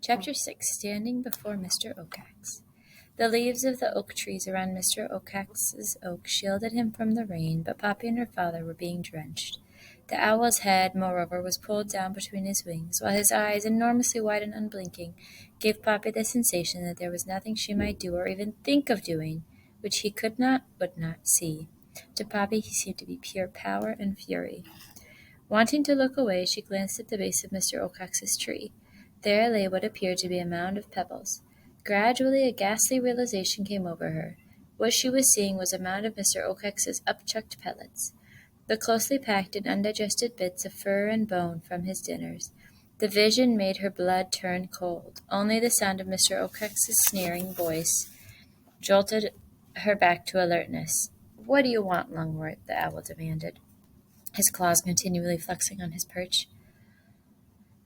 Chapter 6 Standing Before Mr. Oakax. The leaves of the oak trees around Mr. Oakax's oak shielded him from the rain, but Poppy and her father were being drenched. The owl's head, moreover, was pulled down between his wings, while his eyes, enormously wide and unblinking, gave Poppy the sensation that there was nothing she might do or even think of doing which he would not see. To Poppy he seemed to be pure power and fury. Wanting to look away, she glanced at the base of Mr. Oakax's tree. There lay what appeared to be a mound of pebbles. Gradually a ghastly realization came over her. What she was seeing was a mound of Mr. Oakax's upchucked pellets, the closely packed and undigested bits of fur and bone from his dinners. The vision made her blood turn cold. Only the sound of Mr. Oakax's sneering voice jolted her back to alertness. "What do you want, Lungwort?" the owl demanded, his claws continually flexing on his perch.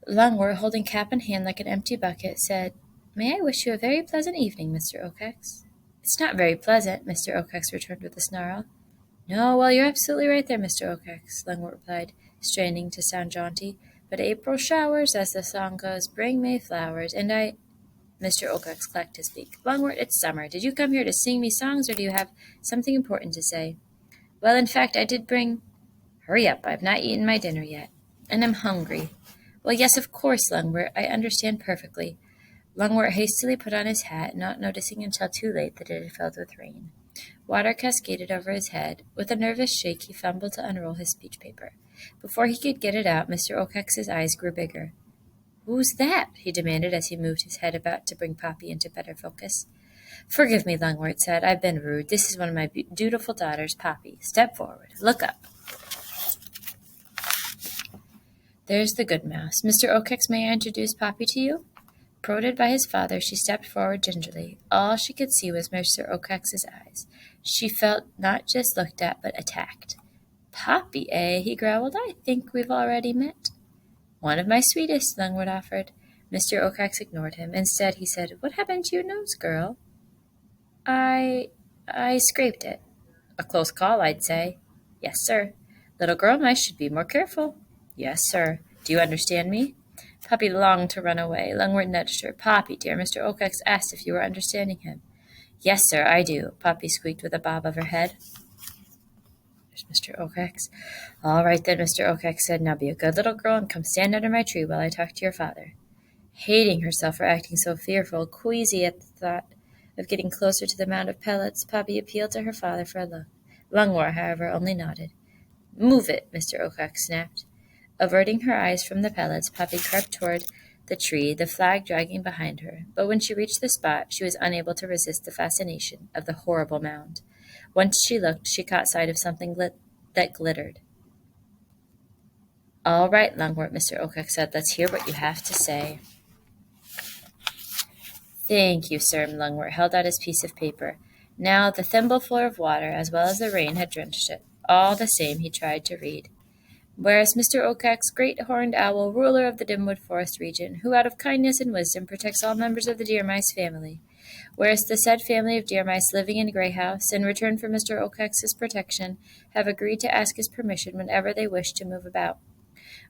Lungwort, holding cap in hand like an empty bucket, said, "May I wish you a very pleasant evening, Mr. Oakax?" "It's not very pleasant," Mr. Oakax returned with a snarl. "No, well, you're absolutely right there, Mr. Oakax," Lungwort replied, straining to sound jaunty. "But April showers, as the song goes, bring May flowers, and Mr. Oakax clacked his beak. "Lungwort, it's summer. Did you come here to sing me songs, or do you have something important to say?" "Well, in fact, I did bring—" "Hurry up, I've not eaten my dinner yet, and I'm hungry." "Well, yes, of course, Lungwort, I understand perfectly." Lungwort hastily put on his hat, not noticing until too late that it had filled with rain. Water cascaded over his head. With a nervous shake, he fumbled to unroll his speech paper. Before he could get it out, Mr. Oakax's eyes grew bigger. "Who's that?" he demanded as he moved his head about to bring Poppy into better focus. "Forgive me," Lungwort said. "I've been rude. This is one of my dutiful daughters, Poppy. Step forward. Look up. There's the good mouse. Mr. Oakax, may I introduce Poppy to you?" Prodded by his father, she stepped forward gingerly. All she could see was Mr. Oakax's eyes. She felt not just looked at, but attacked. "Poppy, eh?" he growled. "I think we've already met." "One of my sweetest," Lungwort offered. Mr. Oakax ignored him. Instead, he said, "What happened to your nose, girl?" I scraped it." "A close call, I'd say." "Yes, sir." "Little girl mice should be more careful." "Yes, sir. Do you understand me?" Poppy longed to run away. Lungwort nudged her. "Poppy, dear, Mr. Oakax asked if you were understanding him." "Yes, sir, I do," Poppy squeaked with a bob of her head. "There's Mr. Oakax." "All right then," Mr. Oakax said. "Now be a good little girl and come stand under my tree while I talk to your father." Hating herself for acting so fearful, queasy at the thought of getting closer to the mound of pellets, Poppy appealed to her father for a look. Lungwort, however, only nodded. "Move it," Mr. Oakax snapped. Averting her eyes from the pellets, Poppy crept toward the tree, the flag dragging behind her. But when she reached the spot, she was unable to resist the fascination of the horrible mound. Once she looked, she caught sight of something that glittered. "All right, Lungwort," Mr. Oakax said. "Let's hear what you have to say." "Thank you, sir." Lungwort held out his piece of paper. Now the thimbleful of water, as well as the rain, had drenched it. All the same, he tried to read. "Whereas Mr. Oakax, great horned owl, ruler of the Dimwood Forest region, who out of kindness and wisdom protects all members of the deer mice family. Whereas the said family of deer mice living in Grey House, in return for Mr. Oakax's protection, have agreed to ask his permission whenever they wish to move about.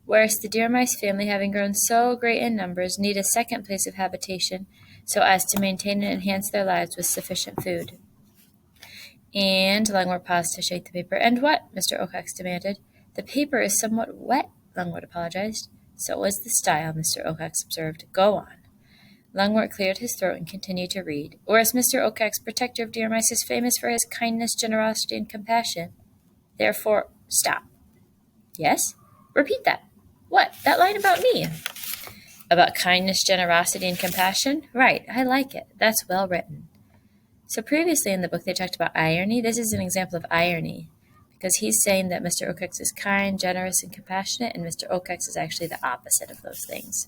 Whereas the deer mice family, having grown so great in numbers, need a second place of habitation, so as to maintain and enhance their lives with sufficient food." And Lungwort paused to shake the paper. "And what?" Mr. Oakax demanded. "The paper is somewhat wet," Lungwort apologized. "So is the style," Mr. Oakax observed. "Go on." Lungwort cleared his throat and continued to read. "Whereas Mr. Oakax, protector of deer mice, is famous for his kindness, generosity, and compassion. Therefore—" "Stop." "Yes?" "Repeat that." "What? That line about me?" "About kindness, generosity, and compassion? Right, I like it. That's well written." So previously in the book they talked about irony. This is an example of irony, because he's saying that Mr. Oakax is kind, generous, and compassionate, and Mr. Oakax is actually the opposite of those things.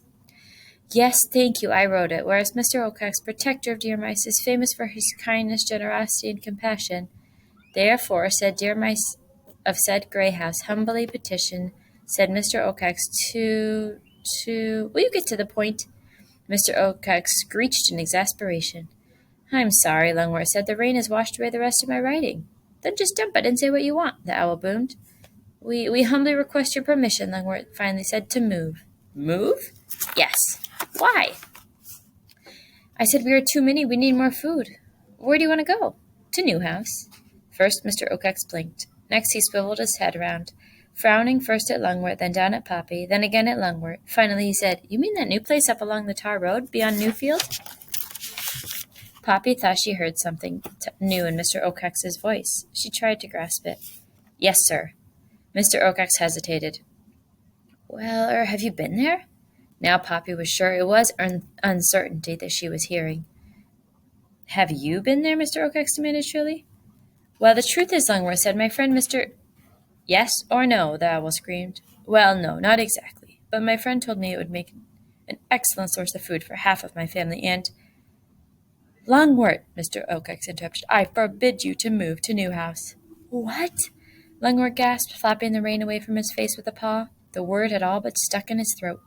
"Yes, thank you, I wrote it. Whereas Mr. Oakax, protector of deer mice, is famous for his kindness, generosity, and compassion. Therefore, said deer mice of said Grey House humbly petition, said Mr. Oakax to... Will you get to the point?" Mr. Oakax screeched in exasperation. "I'm sorry," Lungwort said. "The rain has washed away the rest of my writing." "Then just dump it and say what you want," the owl boomed. We humbly request your permission," Lungwort finally said, "to move." "Move?" "Yes." "Why?" I said we are too many. We need more food. Where do you want to go? To Newhouse. First, Mr. Oakex blinked. Next, he swiveled his head around, frowning first at Lungwort, then down at Poppy, then again at Lungwort. Finally, he said, You mean that new place up along the tar road beyond Newfield? Poppy thought she heard something new in Mr. Oakex's voice. She tried to grasp it. Yes, sir. Mr. Oakex hesitated. Well, have you been there? Now Poppy was sure it was uncertainty that she was hearing. Have you been there? Mr. Oakex demanded shrilly. Well, the truth is, Lungworth said, my friend Mr. Yes or no? The owl screamed. Well, no, not exactly. But my friend told me it would make an excellent source of food for half of my family, and... Lungwort, Mr. Oakex interrupted, I forbid you to move to Newhouse. What? Lungwort gasped, flapping the rain away from his face with a paw. The word had all but stuck in his throat.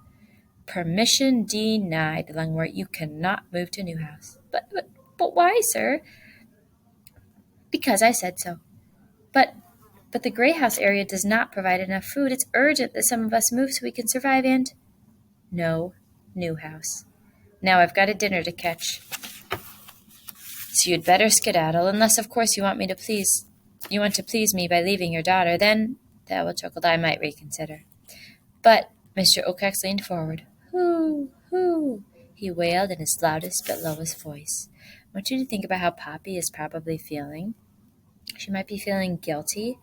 Permission denied, Lungwort. You cannot move to Newhouse. But why, sir? Because I said so. But the Grey House area does not provide enough food. It's urgent that some of us move so we can survive, and... No, Newhouse. Now I've got a dinner to catch. So you'd better skedaddle, unless, of course, you want to please me by leaving your daughter. Then, the owl chuckled, I might reconsider. But Mr. Oakex leaned forward. Hoo, hoo, he wailed in his loudest but lowest voice. I want you to think about how Poppy is probably feeling. She might be feeling guilty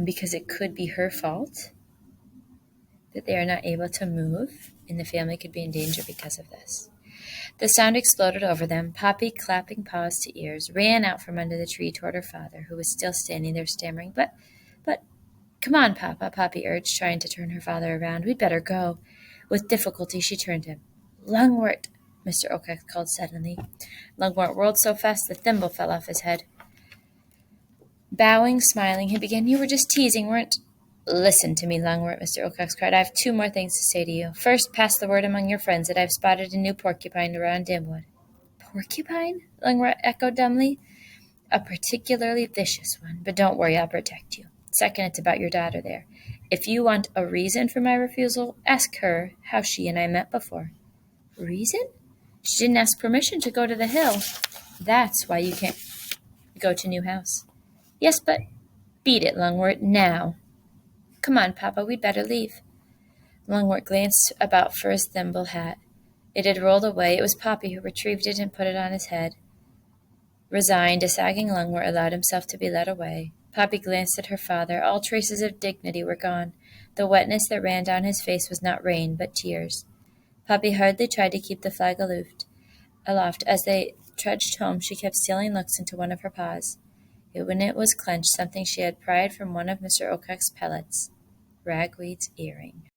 because it could be her fault that they are not able to move, and the family could be in danger because of this. The sound exploded over them. Poppy, clapping paws to ears, ran out from under the tree toward her father, who was still standing there stammering. But, come on, Papa, Poppy urged, trying to turn her father around. We'd better go. With difficulty, she turned him. Lungwort, Mr. Oakex called suddenly. Lungwort whirled so fast the thimble fell off his head. Bowing, smiling, he began, You were just teasing, weren't... Listen to me, Lungwort, Mr. Oakex cried. I have 2 more things to say to you. First, pass the word among your friends that I've spotted a new porcupine around Dimwood. Porcupine? Lungwort echoed dumbly. A particularly vicious one, but don't worry, I'll protect you. Second, it's about your daughter there. If you want a reason for my refusal, ask her how she and I met before. Reason? She didn't ask permission to go to the hill. That's why you can't go to Newhouse. Yes, but beat it, Lungwort, now. Come on, Papa, we'd better leave. Lungwort glanced about for his thimble hat. It had rolled away. It was Poppy who retrieved it and put it on his head. Resigned, a sagging Lungwort allowed himself to be led away. Poppy glanced at her father. All traces of dignity were gone. The wetness that ran down his face was not rain, but tears. Poppy hardly tried to keep the flag aloft. As they trudged home, she kept stealing looks into one of her paws. When it was clenched, something she had pried from one of Mr. Oakex's pellets. Ragweed's earring.